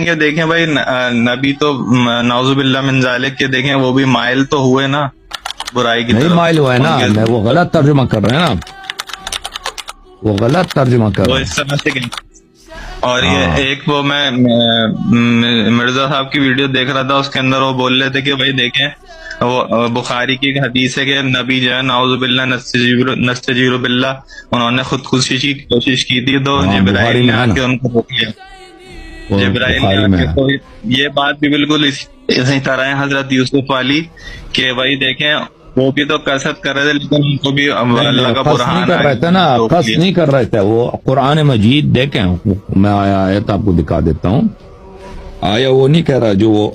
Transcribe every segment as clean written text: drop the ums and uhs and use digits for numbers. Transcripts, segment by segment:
کہ دیکھیں بھائی نبی تو نعوذ باللہ من ذالک کے دیکھیں وہ بھی مائل تو ہوئے نا برائی کی نہیں طرف. مائل ہوا ہے نا, میں وہ غلط ترجمہ کر رہے ہیں نا, وہ غلط ترجمہ کر وہ رہے اس طرح سے کہ اور ہاں. یہ ایک وہ میں مرزا صاحب کی ویڈیو دیکھ رہا تھا, اس کے اندر وہ بول رہے تھے کہ بھائی دیکھیں وہ بخاری کی ایک حدیث ہے کہ نبی جو ہے نعوذ باللہ نستجیر باللہ انہوں نے خودکشی کی کوشش کی تھی تو ہاں, بخاری جبرائیل نے میں ہے آ نا, کے ان کو روک لیا. وہ جبرائیل نے بخاری آ میں کے ہے. تو یہ بات بھی بالکل اسی طرح ہے حضرت یوسف والی کہ بھائی دیکھیں وہ بھی تو کثرت کر رہے تھے لیکن ان کو بھی اللہ کا قصد نہیں برہان کر رہے تھے نا, روک قصد لیا. نہیں کر رہے تھے. وہ قرآن مجید دیکھیں, میں آیت آپ کو دکھا دیتا ہوں. آیا وہ نہیں کہہ رہا جو وہ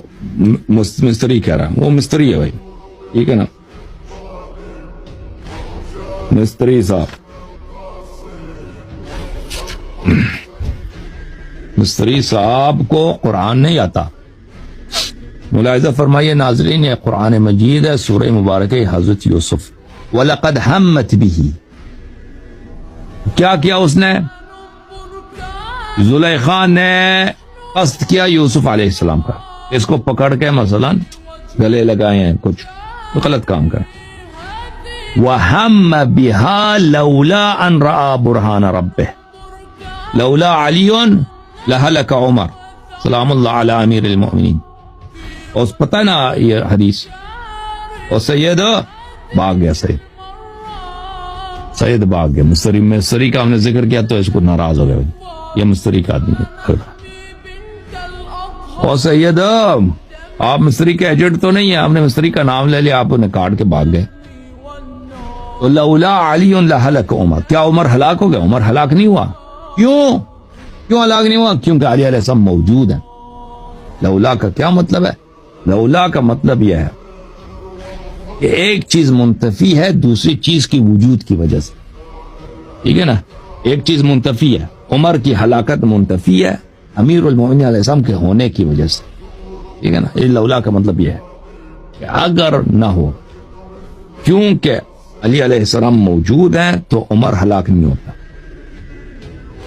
مستری کہہ رہا, وہ مستری ہے بھائی, ٹھیک ہے نا, مستری صاحب, مستری صاحب کو قرآن نہیں آتا. ملاحظہ فرمائیے ناظرین, یہ قرآن مجید ہے, سورہ مبارکہ حضرت یوسف. وَلَقَدْ ہَمَّتْ بِهِ, کیا کیا اس نے؟ زلیخا نے قصد کیا یوسف علیہ السلام کا, اس کو پکڑ کے مثلا گلے لگائے ہیں, کچھ غلط کام کریں. وَهَمَّ بِهَا لَوْلَا أَنْ رَأَى بُرْهَانَ رَبِّهِ لَوْلَا عَلِيٌّ لَهَلَكَ عُمَرُ سلام اللہ علی امیر المؤمنین. اور پتہ نا یہ حدیث, اور سید بھاگ گیا, سید بھاگ گیا. مستری کا ہم نے ذکر کیا تو اس کو ناراض ہو گیا, یہ مستری کا آدمی ہے. اور سید آپ مستری کے ایجنٹ تو نہیں ہے, آپ نے مستری کا نام لے لیا, آپ انہیں کاٹ کے بھاگ گئے. تو لولا علی لہلک عمر, کیا عمر ہلاک ہو گیا؟ عمر ہلاک نہیں ہوا. کیوں ہلاک نہیں ہوا؟ کیونکہ علی علیہ السلام موجود ہیں. لولا کا کیا مطلب ہے؟ لولا کا مطلب یہ ہے کہ ایک چیز منتفی ہے دوسری چیز کی وجود کی وجہ سے, ٹھیک ہے نا. ایک چیز منتفی ہے, عمر کی ہلاکت منتفی ہے امیر المومنین علیہ السلام کے ہونے کی وجہ سے, ٹھیک ہے نا. یہ لولا کا مطلب یہ ہے کہ اگر نہ ہو, کیونکہ علی علیہ السلام موجود ہیں تو عمر ہلاک نہیں ہوتا.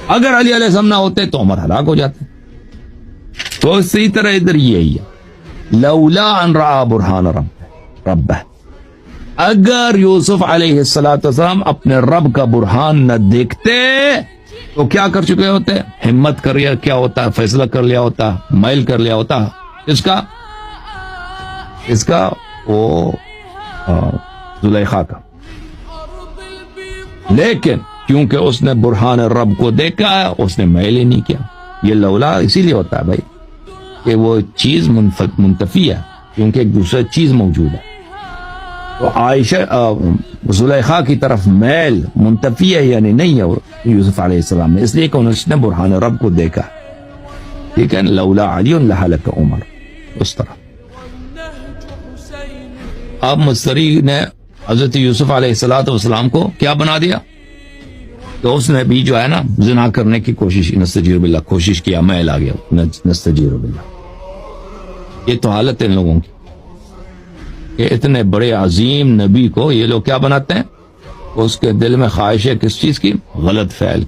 اگر علی علیہ السلام نہ ہوتے تو عمر ہلاک ہو جاتے. تو اسی طرح ادھر یہی ہے, لولا ان رأى برہان ربہ, اگر یوسف علیہ السلام اپنے رب کا برہان نہ دیکھتے تو کیا کر چکے ہوتے؟ ہمت کر لیا کیا ہوتا, فیصلہ کر لیا ہوتا, مائل کر لیا ہوتا. اس کا وہ زلیخا کا. لیکن کیونکہ اس نے برہان رب کو دیکھا, اس نے مائل ہی نہیں کیا. یہ لولا اسی لیے ہوتا ہے بھائی کہ وہ چیز منتفی ہے کیونکہ ایک دوسرا چیز موجود ہے. تو عائشہ زلیخا کی طرف میل منتفی ہے یعنی نہیں ہے یوسف علیہ السلام نے, اس لیے کہ انہوں نے برہان رب کو دیکھا, ٹھیک ہے. لولا علی لہلک عمر, اس طرح. اب مستری نے حضرت یوسف علیہ السلام کو کیا بنا دیا؟ تو اس نے بھی جو ہے نا زنا کرنے کی کوشش, نستجیر باللہ, کوشش کیا, میل آ گیا, نستجیر باللہ. یہ تو حالت ہے ان لوگوں کی کہ اتنے بڑے عظیم نبی کو یہ لوگ کیا بناتے ہیں؟ اس کے دل میں خواہش ہے کس چیز کی؟ غلط فعل کی.